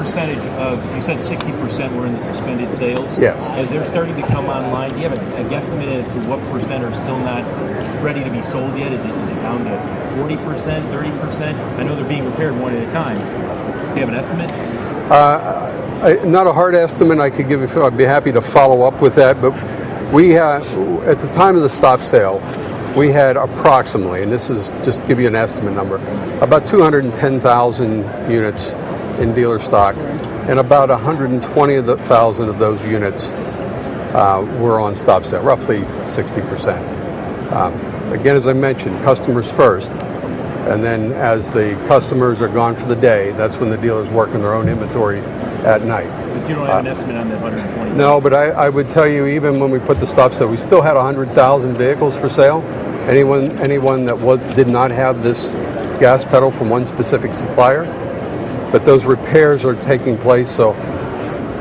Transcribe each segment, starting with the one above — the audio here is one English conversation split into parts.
percentage of, you said 60% were in the suspended sales? Yes. As they're starting to come online, do you have a guesstimate as to what percent are still not ready to be sold yet? Is it down to 40%, 30%? I know they're being repaired one at a time. Do you have an estimate? Not a hard estimate I could give you. I'd be happy to follow up with that. But we, at the time of the stop sale, we had approximately, and this is just to give you an estimate number, about 210,000 units in dealer stock, and about 120,000 of those units were on stop sale, roughly 60%. Again, as I mentioned, customers first, and then as the customers are gone for the day, that's when the dealers work on their own inventory at night. But you don't have an estimate on the 120? No, but I would tell you, even when we put the stop sale, we still had 100,000 vehicles for sale. Anyone that did not have this gas pedal from one specific supplier, but those repairs are taking place, so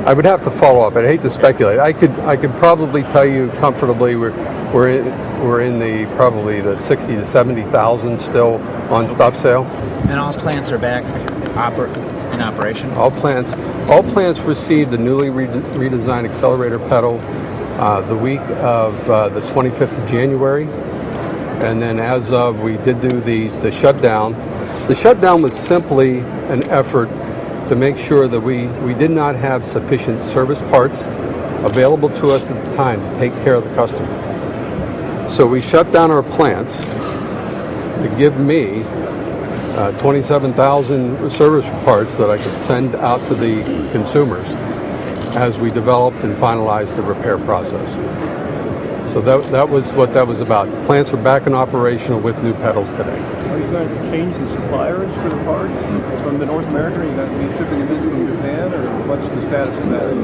I would have to follow up. I'd hate to speculate. I could probably tell you comfortably we're in the probably the 60 to 70,000 still on stop sale. And all plants are back in operation? All plants received the newly redesigned accelerator pedal the week of the 25th of January. And then as of, we did do the shutdown. The shutdown was simply an effort to make sure that we did not have sufficient service parts available to us at the time to take care of the customer. So we shut down our plants to give me 27,000 service parts that I could send out to the consumers as we developed and finalized the repair process. So that was what that was about. Plants are back in operational with new pedals today. Are you going to change the suppliers for the parts from the North America? Are you going to be shipping them in from Japan, or what's the status of that?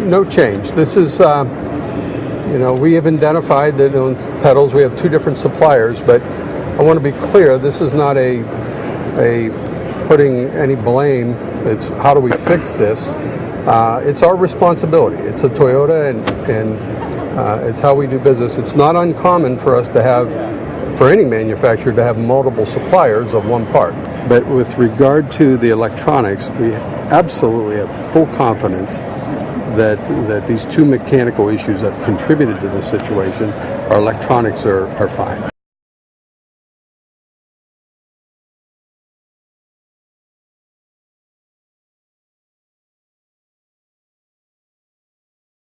No change. This is, we have identified that on pedals we have two different suppliers, but I want to be clear, this is not a putting any blame. It's how do we fix this? It's our responsibility. It's a Toyota and it's how we do business. It's not uncommon for us to have, for any manufacturer, to have multiple suppliers of one part. But with regard to the electronics, we absolutely have full confidence that these two mechanical issues that contributed to the situation, our electronics are fine.